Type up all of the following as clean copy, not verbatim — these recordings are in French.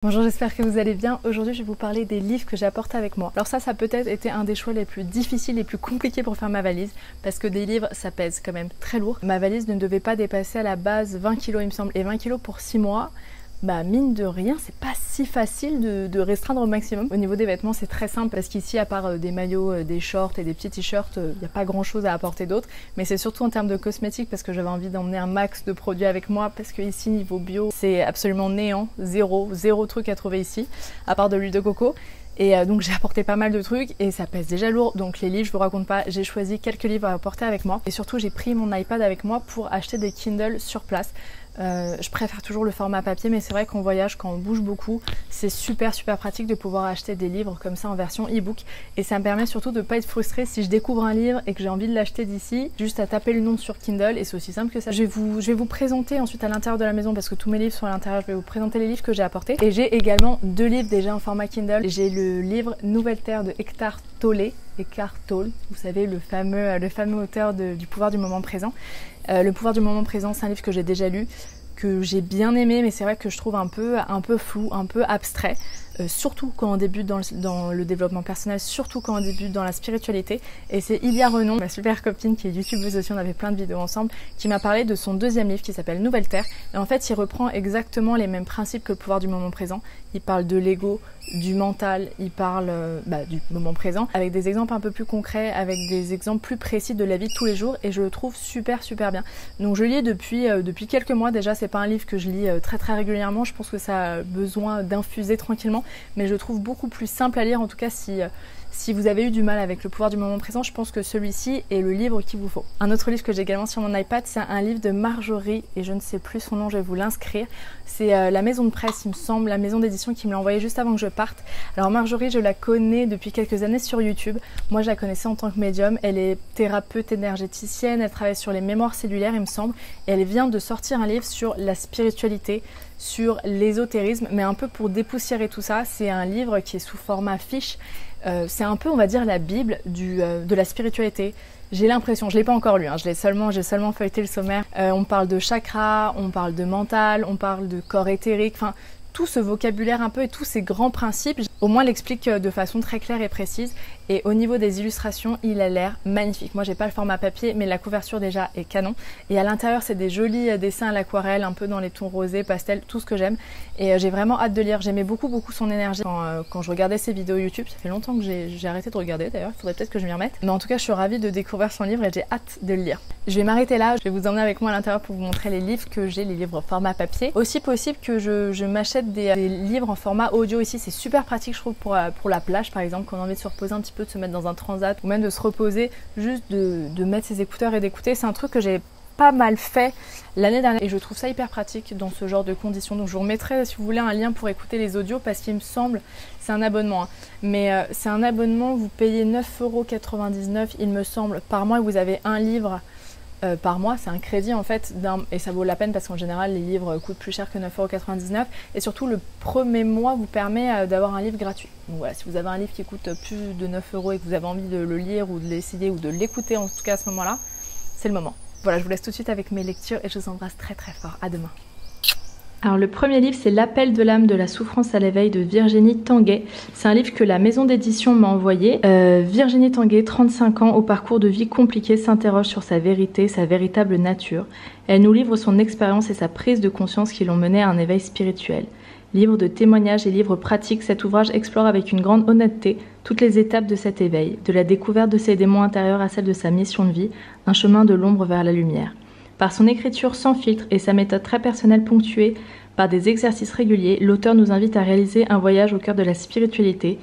Bonjour, j'espère que vous allez bien. Aujourd'hui, je vais vous parler des livres que j'ai apportés avec moi. Alors ça peut-être été un des choix les plus difficiles, les plus compliqués pour faire ma valise, parce que des livres, ça pèse quand même très lourd. Ma valise ne devait pas dépasser à la base 20 kg, il me semble, et 20 kg pour 6 mois. Bah mine de rien, c'est pas si facile de restreindre au maximum. Au niveau des vêtements, c'est très simple parce qu'ici, à part des maillots, des shorts et des petits t-shirts, il n'y a pas grand chose à apporter d'autre. Mais c'est surtout en termes de cosmétiques parce que j'avais envie d'emmener un max de produits avec moi parce que ici, niveau bio, c'est absolument néant, zéro truc à trouver ici, à part de l'huile de coco. Et donc j'ai apporté pas mal de trucs et ça pèse déjà lourd, donc les livres je vous raconte pas, j'ai choisi quelques livres à apporter avec moi et surtout j'ai pris mon iPad avec moi pour acheter des Kindle sur place. Je préfère toujours le format papier, mais c'est vrai qu'en voyage, quand on bouge beaucoup, c'est super pratique de pouvoir acheter des livres comme ça en version e-book. Et ça me permet surtout de ne pas être frustrée si je découvre un livre et que j'ai envie de l'acheter d'ici, juste à taper le nom sur Kindle et c'est aussi simple que ça. Je vais vous présenter ensuite à l'intérieur de la maison parce que tous mes livres sont à l'intérieur, je vais vous présenter les livres que j'ai apportés. Et j'ai également deux livres déjà en format Kindle. J'ai le livre Nouvelle Terre de Eckhart Tolle, vous savez, le fameux auteur du pouvoir du moment présent. Le pouvoir du moment présent, c'est un livre que j'ai déjà lu, que j'ai bien aimé, mais c'est vrai que je trouve un peu flou, un peu abstrait, surtout quand on débute dans le développement personnel, surtout quand on débute dans la spiritualité. Et c'est Ilia Renon, ma super copine qui est youtubeuse aussi, on avait plein de vidéos ensemble, qui m'a parlé de son deuxième livre qui s'appelle Nouvelle Terre. Et en fait, il reprend exactement les mêmes principes que le pouvoir du moment présent. Il parle de l'ego, du mental, il parle du moment présent, avec des exemples un peu plus concrets, avec des exemples plus précis de la vie de tous les jours, et je le trouve super bien. Donc je lis depuis quelques mois déjà, c'est pas un livre que je lis très régulièrement, je pense que ça a besoin d'infuser tranquillement, mais je le trouve beaucoup plus simple à lire, en tout cas si vous avez eu du mal avec le pouvoir du moment présent, je pense que celui-ci est le livre qu'il vous faut. Un autre livre que j'ai également sur mon iPad, c'est un livre de Marjorie, et je ne sais plus son nom, je vais vous l'inscrire. C'est la maison de presse, il me semble, la maison d'édition qui me l'a envoyé juste avant que je parte. Alors Marjorie, je la connais depuis quelques années sur YouTube. Moi, je la connaissais en tant que médium. Elle est thérapeute énergéticienne, elle travaille sur les mémoires cellulaires, il me semble, et elle vient de sortir un livre sur la spiritualité, sur l'ésotérisme, mais un peu pour dépoussiérer tout ça. C'est un livre qui est sous format fiche. C'est un peu, on va dire, la Bible de la spiritualité. J'ai l'impression, je ne l'ai pas encore lu, hein, j'ai seulement feuilleté le sommaire. On parle de chakra, on parle de mental, on parle de corps éthérique, enfin tout ce vocabulaire un peu et tous ces grands principes, au moins l'explique de façon très claire et précise. Et au niveau des illustrations, il a l'air magnifique. Moi, j'ai pas le format papier, mais la couverture déjà est canon. Et à l'intérieur, c'est des jolis dessins à l'aquarelle, un peu dans les tons rosés, pastel, tout ce que j'aime. Et j'ai vraiment hâte de lire. J'aimais beaucoup son énergie quand je regardais ses vidéos YouTube. Ça fait longtemps que j'ai arrêté de regarder d'ailleurs. Il faudrait peut-être que je m'y remette. Mais en tout cas, je suis ravie de découvrir son livre et j'ai hâte de le lire. Je vais m'arrêter là. Je vais vous emmener avec moi à l'intérieur pour vous montrer les livres que j'ai, les livres format papier. Aussi possible que je m'achète des livres en format audio ici. C'est super pratique, je trouve, pour la plage par exemple, quand on a envie de se reposer un petit peu, de se mettre dans un transat ou même de se reposer, juste de mettre ses écouteurs et d'écouter. C'est un truc que j'ai pas mal fait l'année dernière et je trouve ça hyper pratique dans ce genre de conditions. Donc je vous remettrai, si vous voulez, un lien pour écouter les audios parce qu'il me semble, c'est un abonnement, hein, mais c'est un abonnement, vous payez 9,99 € il me semble par mois et vous avez un livre par mois. C'est un crédit en fait et ça vaut la peine parce qu'en général les livres coûtent plus cher que 9,99 € et surtout le premier mois vous permet d'avoir un livre gratuit. Donc voilà, si vous avez un livre qui coûte plus de 9 € et que vous avez envie de le lire ou de l'essayer ou de l'écouter, en tout cas à ce moment-là, c'est le moment. Voilà, je vous laisse tout de suite avec mes lectures et je vous embrasse très fort. À demain. Alors le premier livre, c'est L'appel de l'âme de la souffrance à l'éveil de Virginie Tanguay. C'est un livre que la maison d'édition m'a envoyé. Virginie Tanguay, 35 ans, au parcours de vie compliqué, s'interroge sur sa vérité, sa véritable nature. Elle nous livre son expérience et sa prise de conscience qui l'ont menée à un éveil spirituel. Livre de témoignages et livre pratique, cet ouvrage explore avec une grande honnêteté toutes les étapes de cet éveil, de la découverte de ses démons intérieurs à celle de sa mission de vie, un chemin de l'ombre vers la lumière. Par son écriture sans filtre et sa méthode très personnelle ponctuée par des exercices réguliers, l'auteur nous invite à réaliser un voyage au cœur de la spiritualité,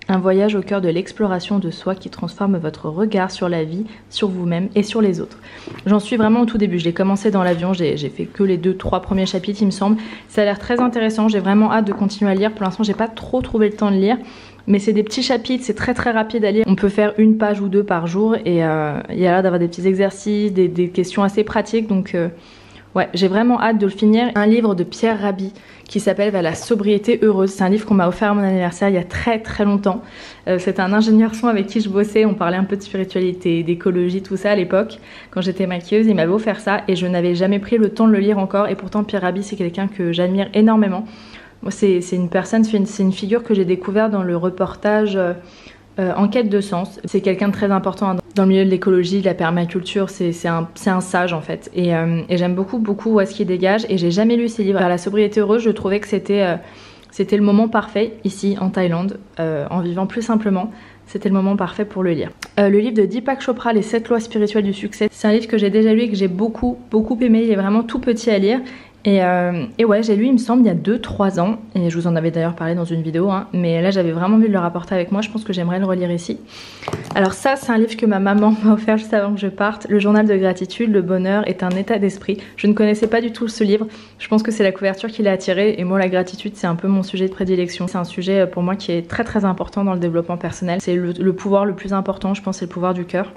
un voyage au cœur de l'exploration de soi qui transforme votre regard sur la vie, sur vous-même et sur les autres. J'en suis vraiment au tout début, je l'ai commencé dans l'avion, j'ai fait que les 2-3 premiers chapitres il me semble. Ça a l'air très intéressant, j'ai vraiment hâte de continuer à lire. Pour l'instant j'ai pas trop trouvé le temps de lire, mais c'est des petits chapitres, c'est très rapide à lire. On peut faire une page ou deux par jour et il y a l'air d'avoir des petits exercices, des questions assez pratiques, donc ouais, j'ai vraiment hâte de le finir. Un livre de Pierre Rabhi qui s'appelle La sobriété heureuse. C'est un livre qu'on m'a offert à mon anniversaire il y a très longtemps. C'est un ingénieur son avec qui je bossais. On parlait un peu de spiritualité, d'écologie, tout ça à l'époque. Quand j'étais maquilleuse, il m'avait offert ça et je n'avais jamais pris le temps de le lire encore. Et pourtant, Pierre Rabhi, c'est quelqu'un que j'admire énormément. Moi, c'est une personne, c'est une figure que j'ai découvert dans le reportage En quête de sens. C'est quelqu'un de très important dans le milieu de l'écologie, de la permaculture. C'est un sage en fait. Et j'aime beaucoup où est-ce qu'il dégage. Et j'ai jamais lu ses livres. À la sobriété heureuse, je trouvais que c'était le moment parfait ici en Thaïlande, en vivant plus simplement. C'était le moment parfait pour le lire. Le livre de Deepak Chopra, Les 7 lois spirituelles du succès, c'est un livre que j'ai déjà lu et que j'ai beaucoup aimé. Il est vraiment tout petit à lire. Et ouais, j'ai lu, il me semble, il y a 2-3 ans. Et je vous en avais d'ailleurs parlé dans une vidéo. Hein, mais là, j'avais vraiment envie de le rapporter avec moi. Je pense que j'aimerais le relire ici. Alors ça, c'est un livre que ma maman m'a offert juste avant que je parte. Le journal de gratitude, le bonheur est un état d'esprit. Je ne connaissais pas du tout ce livre. Je pense que c'est la couverture qui l'a attiré. Et moi, la gratitude, c'est un peu mon sujet de prédilection. C'est un sujet pour moi qui est très important dans le développement personnel. C'est le pouvoir le plus important, je pense, c'est le pouvoir du cœur.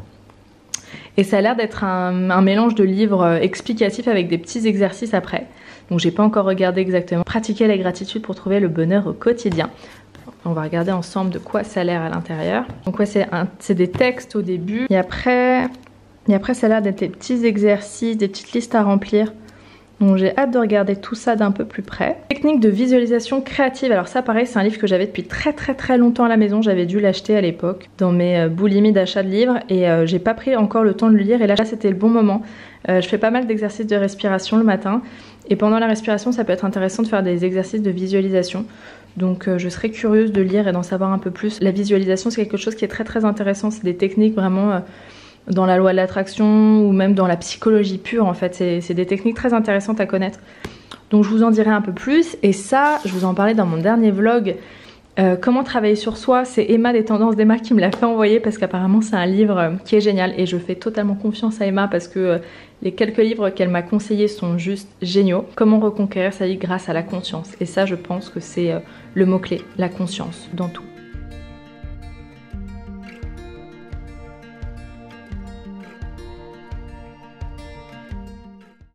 Et ça a l'air d'être un mélange de livres explicatifs avec des petits exercices après. Donc j'ai pas encore regardé exactement. Pratiquer la gratitude pour trouver le bonheur au quotidien. On va regarder ensemble de quoi ça a l'air à l'intérieur. Donc ouais, c'est des textes au début. Et après ça a l'air d'être des petits exercices, des petites listes à remplir. Donc j'ai hâte de regarder tout ça d'un peu plus près. Technique de visualisation créative. Alors ça pareil, c'est un livre que j'avais depuis très longtemps à la maison. J'avais dû l'acheter à l'époque dans mes boulimies d'achat de livres. Et j'ai pas pris encore le temps de le lire. Et là c'était le bon moment. Je fais pas mal d'exercices de respiration le matin. Et pendant la respiration, ça peut être intéressant de faire des exercices de visualisation. Donc je serais curieuse de lire et d'en savoir un peu plus. La visualisation, c'est quelque chose qui est très intéressant. C'est des techniques vraiment dans la loi de l'attraction ou même dans la psychologie pure en fait. C'est des techniques très intéressantes à connaître. Donc je vous en dirai un peu plus. Et ça, je vous en parlais dans mon dernier vlog. Comment travailler sur soi, c'est Emma des Tendances d'Emma qui me l'a fait envoyer parce qu'apparemment c'est un livre qui est génial et je fais totalement confiance à Emma parce que les quelques livres qu'elle m'a conseillés sont juste géniaux. Comment reconquérir sa vie grâce à la conscience, et ça je pense que c'est le mot-clé, la conscience dans tout.